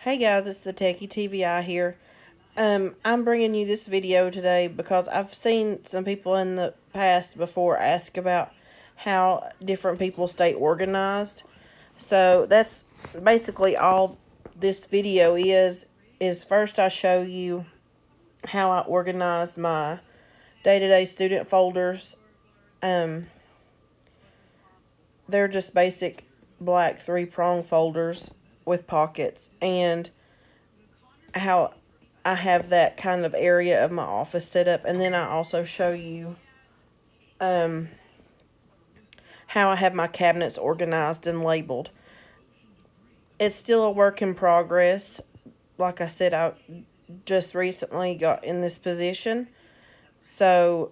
Hey guys, it's the Techie TVI here. I'm bringing you this video today because I've seen some people in the past before ask about how different people stay organized. So that's basically all this video is first I show you how I organize my day-to-day student folders. They're just basic black 3-prong folders with pockets, and how I have that kind of area of my office set up. And then I also show you how I have my cabinets organized and labeled. It's still a work in progress. Like I said, I just recently got in this position, so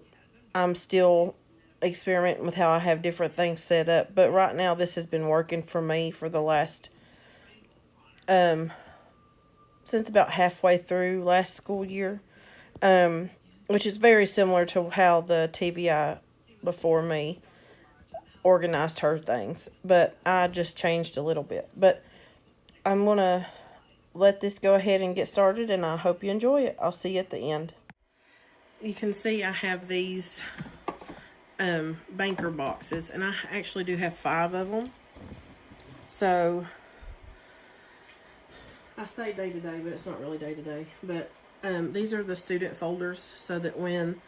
I'm still experimenting with how I have different things set up. But right now, this has been working for me for the last since about halfway through last school year, which is very similar to how the TVI before me organized her things, but I just changed a little bit. But I'm going to let this go ahead and get started, and I hope you enjoy it. I'll see you at the end. You can see I have these banker boxes, and I actually do have 5 of them. So I say day to day, but it's not really day to day. But these are the student folders, so that when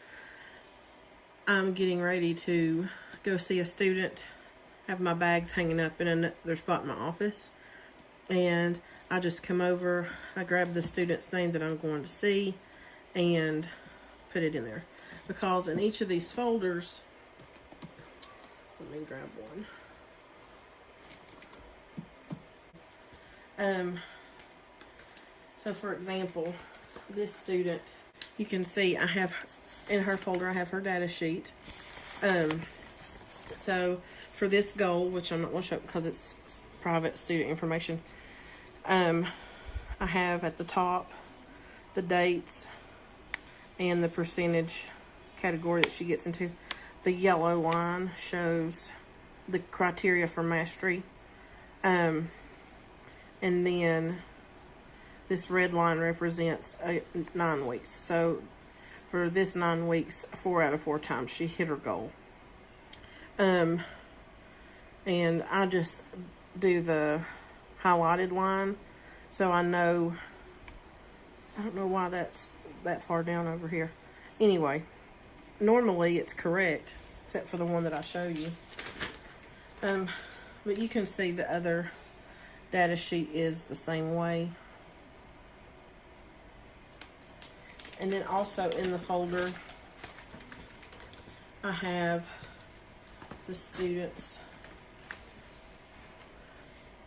I'm getting ready to go see a student, I have my bags hanging up in another spot in my office, and I just come over, I grab the student's name that I'm going to see, and put it in there. Because in each of these folders, let me grab one. So for example, this student, you can see I have, in her folder, I have her data sheet. So for this goal, which I'm not going to show because it's private student information, I have at the top the dates and the percentage category that she gets into. The yellow line shows the criteria for mastery. And then this red line represents 9 weeks. So for this 9 weeks, 4 out of 4 times she hit her goal. And I just do the highlighted line, so I know. I don't know why that's that far down over here. Anyway, normally it's correct, except for the one that I show you. But you can see the other data sheet is the same way. And then also in the folder, I have the students'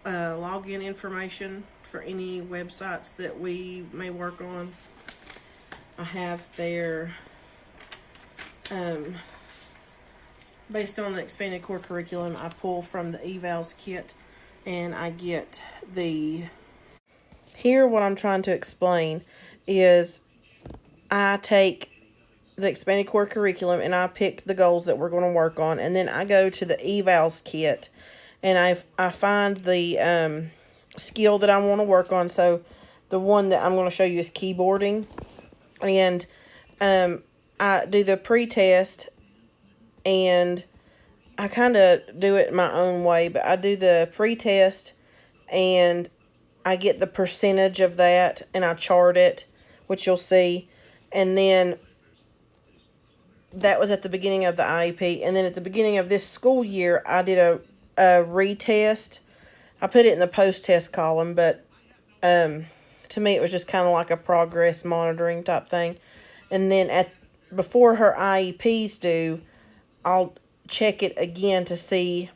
login information for any websites that we may work on. I have their, based on the expanded core curriculum, I pull from the evals kit, and I get here what I'm trying to explain is I take the expanded core curriculum and I pick the goals that we're going to work on, and then I go to the evals kit and I find the skill that I want to work on. So the one that I'm going to show you is keyboarding, and I do the pre-test, and I kind of do it my own way, but I do the pre-test and I get the percentage of that and I chart it, which you'll see. And then that was at the beginning of the IEP. And then at the beginning of this school year, I did a retest. I put it in the post-test column, but to me it was just kind of like a progress monitoring type thing. And then before her IEPs due, I'll check it again to see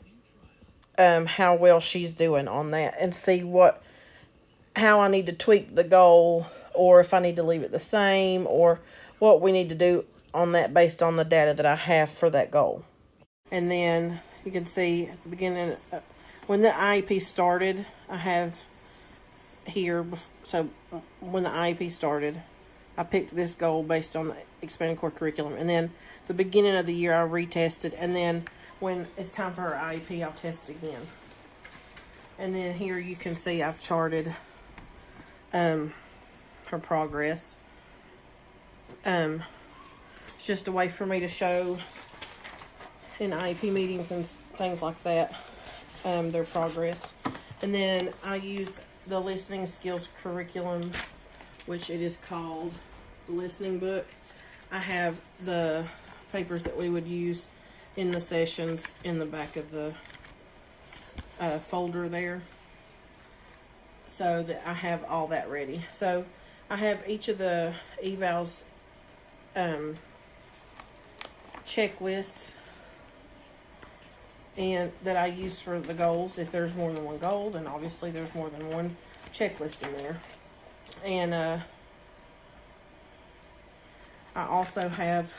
how well she's doing on that, and see how I need to tweak the goal, or if I need to leave it the same, or what we need to do on that based on the data that I have for that goal. And then you can see at the beginning, when the IEP started, I have here, so when the IEP started, I picked this goal based on the expanded core curriculum. And then at the beginning of the year, I retested. And then when it's time for her IEP, I'll test again. And then here you can see I've charted her progress. It's just a way for me to show in IEP meetings and things like that, their progress. And then I use the listening skills curriculum, which it is called the listening book. I have the papers that we would use in the sessions in the back of the folder there, so that I have all that ready. So I have each of the evals checklists and that I use for the goals. If there's more than one goal, then obviously there's more than one checklist in there. And I also have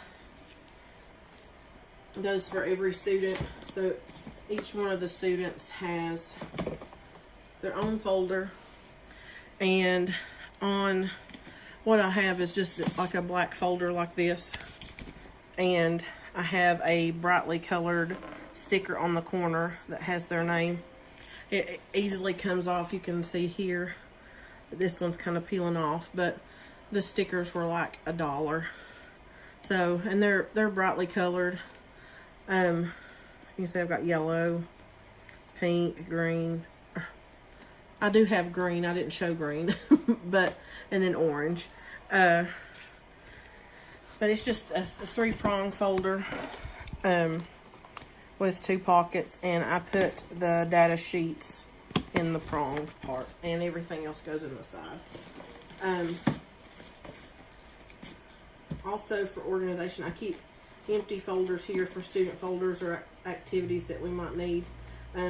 those for every student. So each one of the students has their own folder, and on what I have is just like a black folder like this, and I have a brightly colored sticker on the corner that has their name. It easily comes off. You can see here this one's kind of peeling off, but the stickers were like $1. So, and they're brightly colored. You can see I've got yellow, pink, green. I do have green. I didn't show green, but, and then orange. But it's just a 3-prong folder with 2 pockets, and I put the data sheets in the pronged part, and everything else goes in the side. Also, for organization, I keep empty folders here for student folders or activities that we might need.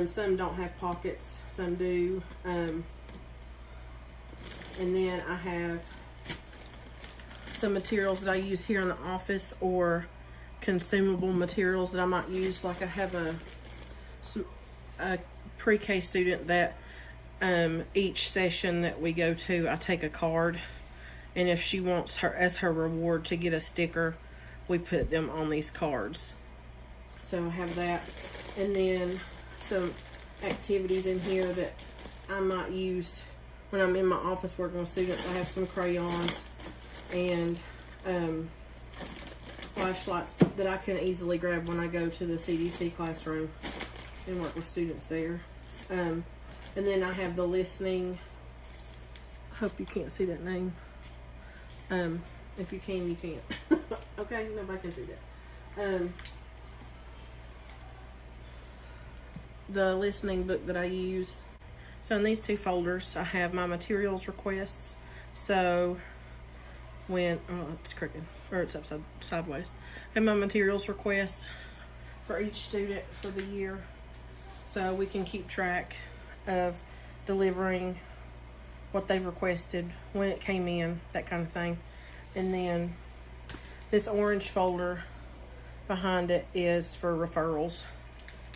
Some don't have pockets, some do. And then I have some materials that I use here in the office, or consumable materials that I might use. Like I have a pre-K student that each session that we go to, I take a card, and if she wants her as her reward to get a sticker, we put them on these cards. So I have that, and then some activities in here that I might use when I'm in my office working with students. I have some crayons and flashlights that I can easily grab when I go to the CDC classroom and work with students there. And then I have the listening. I hope you can't see that name. If you can, you can't. Okay, nobody can see that. The listening book that I use. So in these 2 folders, I have my materials requests. So when, oh, it's crooked, or it's sideways. I have my materials requests for each student for the year, so we can keep track of delivering what they've requested, when it came in, that kind of thing. And then this orange folder behind it is for referrals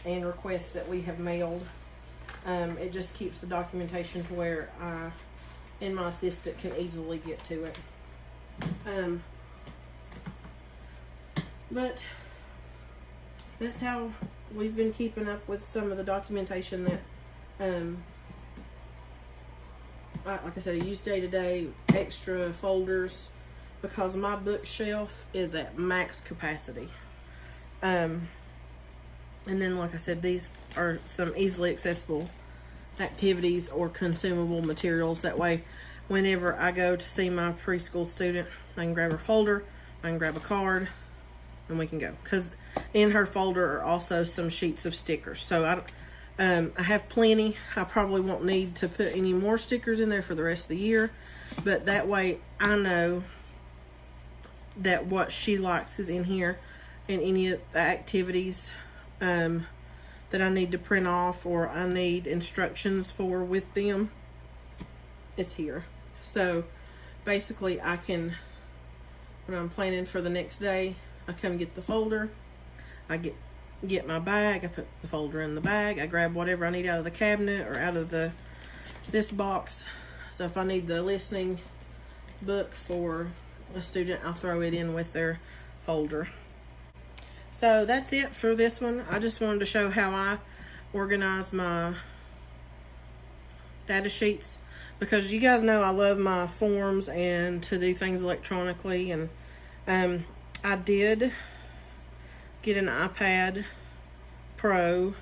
and requests that we have mailed. It just keeps the documentation to where I and my assistant can easily get to it. But that's how we've been keeping up with some of the documentation that, like I said, I use day-to-day extra folders because my bookshelf is at max capacity. And then, like I said, these are some easily accessible activities or consumable materials. That way, whenever I go to see my preschool student, I can grab her folder, I can grab a card, and we can go. Because in her folder are also some sheets of stickers. So I have plenty. I probably won't need to put any more stickers in there for the rest of the year. But that way, I know that what she likes is in here, and any of the activities that I need to print off or I need instructions for with them, it's here. So basically I can, when I'm planning for the next day, I come get the folder, I get my bag, I put the folder in the bag, I grab whatever I need out of the cabinet or out of this box. So if I need the listening book for a student, I'll throw it in with their folder. So that's it for this one. I just wanted to show how I organize my data sheets, because you guys know I love my forms and to do things electronically. And I did get an iPad Pro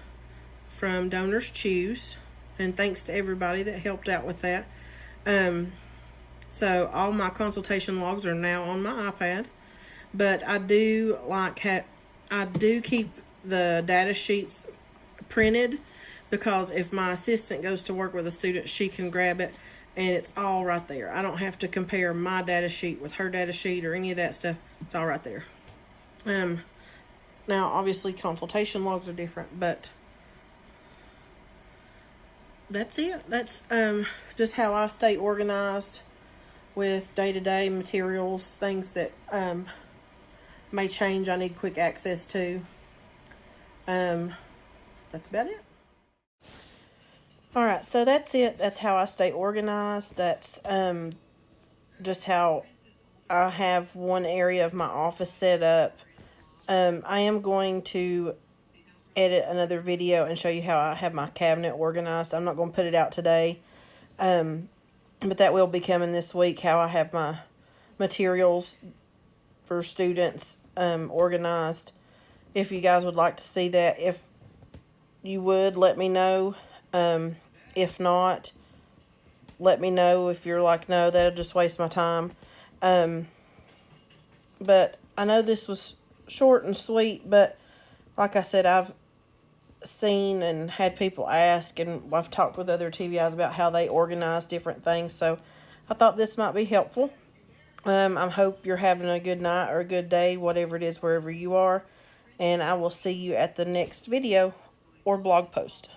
from Donors Choose, and thanks to everybody that helped out with that. So all my consultation logs are now on my iPad, but I do keep the data sheets printed, because if my assistant goes to work with a student, she can grab it and it's all right there. I don't have to compare my data sheet with her data sheet or any of that stuff. It's all right there. Now obviously consultation logs are different, but that's it. That's just how I stay organized with day-to-day materials, things that may change, I need quick access to. That's about it. All right, so that's it. That's how I stay organized. That's just how I have one area of my office set up. I am going to edit another video and show you how I have my cabinet organized. I'm not going to put it out today, but that will be coming this week, how I have my materials for students organized. If you guys would like to see that, if you would, let me know. If not, let me know. If you're like, no, that'll just waste my time. But I know this was short and sweet, but like I said, I've seen and had people ask, and I've talked with other TVIs about how they organize different things, so I thought this might be helpful. I hope you're having a good night or a good day, whatever it is, wherever you are, and I will see you at the next video or blog post.